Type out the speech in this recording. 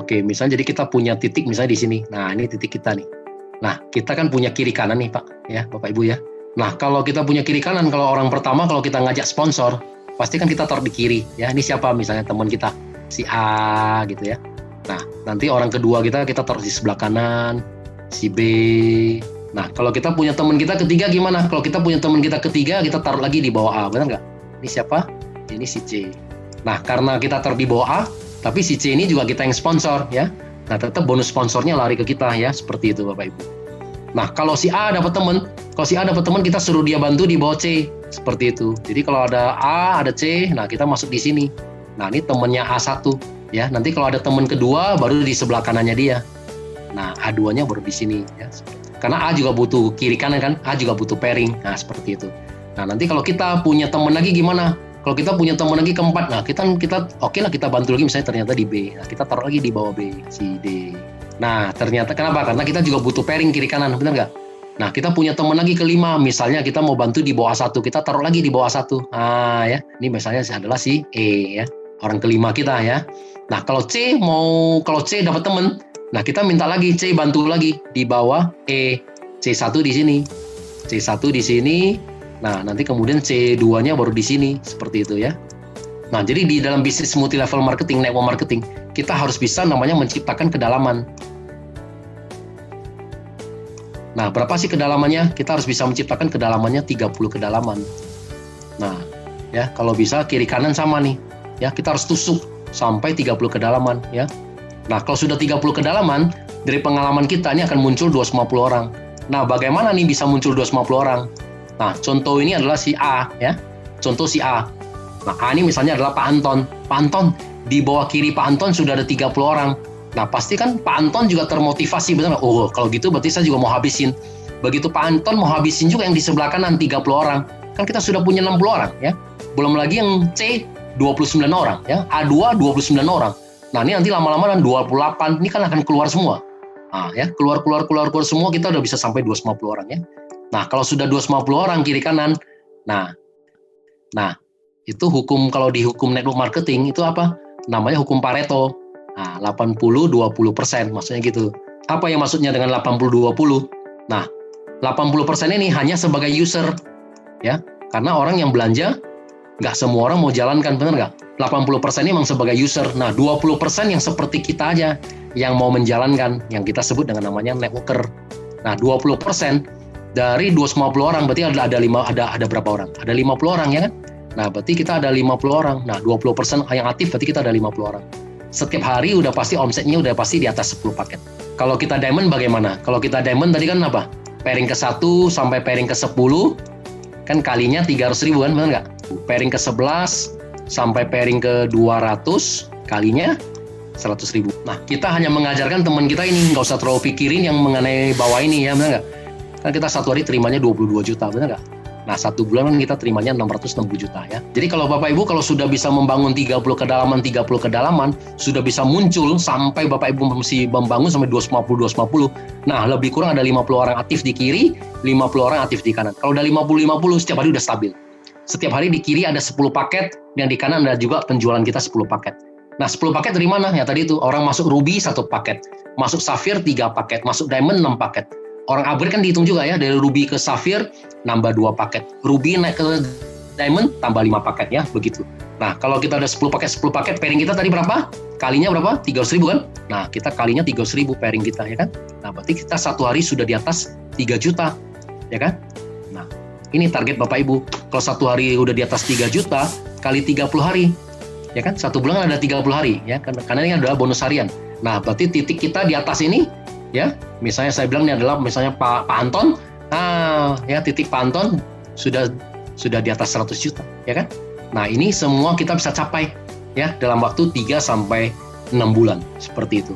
Oke, misalnya jadi kita punya titik misalnya di sini. Nah, ini titik kita nih. Nah, kita kan punya kiri kanan nih, Pak, ya, Bapak Ibu ya. Nah, kalau kita punya kiri kanan, kalau orang pertama kalau kita ngajak sponsor, pasti kan kita taruh di kiri, ya. Ini siapa misalnya teman kita, si A gitu ya. Nah, nanti orang kedua kita taruh di sebelah kanan, si B. Nah, kalau kita punya teman kita ketiga gimana? Kalau kita punya teman kita ketiga, kita taruh lagi di bawah A, benar nggak? Ini siapa? Ini si C. Nah, karena kita taruh di bawah A, tapi si C ini juga kita yang sponsor, ya. Nah, tetap bonus sponsornya lari ke kita, ya. Seperti itu, Bapak Ibu. Nah, kalau si A dapat teman, kita suruh dia bantu di bawah C. Seperti itu. Jadi kalau ada A, ada C, nah kita masuk di sini. Nah, ini temannya A1, ya. Nanti kalau ada teman kedua, baru di sebelah kanannya dia. Nah, A2-nya baru di sini, ya. Karena A juga butuh kiri kanan kan, A juga butuh pairing. Nah, seperti itu. Nah, nanti kalau kita punya teman lagi gimana? Kalau kita punya teman lagi keempat, nah kita oke lah kita bantu lagi misalnya ternyata di B. Nah, kita taruh lagi di bawah B, si D. Nah, ternyata kenapa? Karena kita juga butuh pairing kiri kanan, benar nggak? Nah, kita punya teman lagi kelima, misalnya kita mau bantu di bawah A1, kita taruh lagi di bawah A1. Nah, ya, ini misalnya adalah si E, ya, orang kelima kita ya. Nah, kalau C dapat teman, nah kita minta lagi C bantu lagi di bawah E, C1 di sini, C1 di sini. Nah, nanti kemudian C2-nya baru di sini, seperti itu ya. Nah, jadi di dalam bisnis multi level marketing, network marketing, kita harus bisa namanya menciptakan kedalaman. Nah, berapa sih kedalamannya? Kita harus bisa menciptakan kedalamannya 30 kedalaman. Nah, ya, kalau bisa kiri kanan sama nih. Ya, kita harus tusuk sampai 30 kedalaman, ya. Nah, kalau sudah 30 kedalaman, dari pengalaman kita ini akan muncul 250 orang. Nah, bagaimana nih bisa muncul 250 orang? Nah, contoh ini adalah si A, ya. Contoh si A. Nah, A ini misalnya adalah Pak Anton. Pak Anton, di bawah kiri Pak Anton sudah ada 30 orang. Nah, pasti kan Pak Anton juga termotivasi, benar nggak? Oh, kalau gitu berarti saya juga mau habisin. Begitu Pak Anton mau habisin juga yang di sebelah kanan 30 orang. Kan kita sudah punya 60 orang, ya. Belum lagi yang C, 29 orang, ya. A2, 29 orang. Nah, ini nanti lama-lama dan 28, ini kan akan keluar semua. Nah, ya, keluar semua, kita udah bisa sampai 250 orang, ya. Nah, kalau sudah 250 orang kiri kanan, nah, itu kalau di hukum network marketing itu apa? Namanya hukum Pareto. Nah, 80-20%, maksudnya gitu. Apa yang maksudnya dengan 80-20? Nah, 80% ini hanya sebagai user, ya. Karena orang yang belanja, nggak semua orang mau jalankan, benar nggak? 80% ini memang sebagai user. Nah, 20% yang seperti kita aja, yang mau menjalankan, yang kita sebut dengan namanya networker. Nah, 20% dari 250 orang, berarti ada berapa orang? Ada 50 orang, ya kan? Nah, berarti kita ada 50 orang. Nah, 20% yang aktif, berarti kita ada 50 orang. Setiap hari udah pasti omsetnya udah pasti di atas 10 paket. Kalau kita diamond bagaimana? Kalau kita diamond tadi kan apa? Pairing ke 1 sampai pairing ke 10, kan kalinya 300.000 kan, benar nggak? Pairing ke 11 sampai pairing ke 200, kalinya 100.000. Nah, kita hanya mengajarkan teman kita ini, nggak usah terlalu pikirin yang mengenai bawah ini, ya, benar nggak? Kan kita satu hari terimanya 22 juta, benar nggak? Nah, 1 bulan kan kita terimanya 660 juta, ya. Jadi kalau Bapak Ibu kalau sudah bisa membangun 30 kedalaman, sudah bisa muncul sampai Bapak Ibu mesti membangun sampai 250. Nah, lebih kurang ada 50 orang aktif di kiri, 50 orang aktif di kanan. Kalau udah 50 setiap hari udah stabil. Setiap hari di kiri ada 10 paket, dan di kanan ada juga penjualan kita 10 paket. Nah, 10 paket dari mana? Ya tadi itu, orang masuk Ruby 1 paket, masuk Sapphire 3 paket, masuk Diamond 6 paket. Orang upgrade kan dihitung juga ya, dari Ruby ke Sapphire nambah 2 paket. Ruby naik ke Diamond tambah 5 paket ya, begitu. Nah, kalau kita ada 10 paket, pairing kita tadi berapa? Kalinya berapa? 300.000 kan? Nah, kita kalinya 300.000 pairing kita, ya kan? Nah, berarti kita satu hari sudah di atas 3 juta, ya kan? Nah, ini target Bapak Ibu. Kalau satu hari udah di atas 3 juta, kali 30 hari, ya kan? Satu bulan ada 30 hari, ya, karena ini adalah bonus harian. Nah, berarti titik kita di atas ini, ya, misalnya saya bilang ini adalah misalnya Pak Anton, ya titik Pak Anton sudah di atas 100 juta, ya kan? Nah, ini semua kita bisa capai, ya, dalam waktu 3 sampai 6 bulan, seperti itu.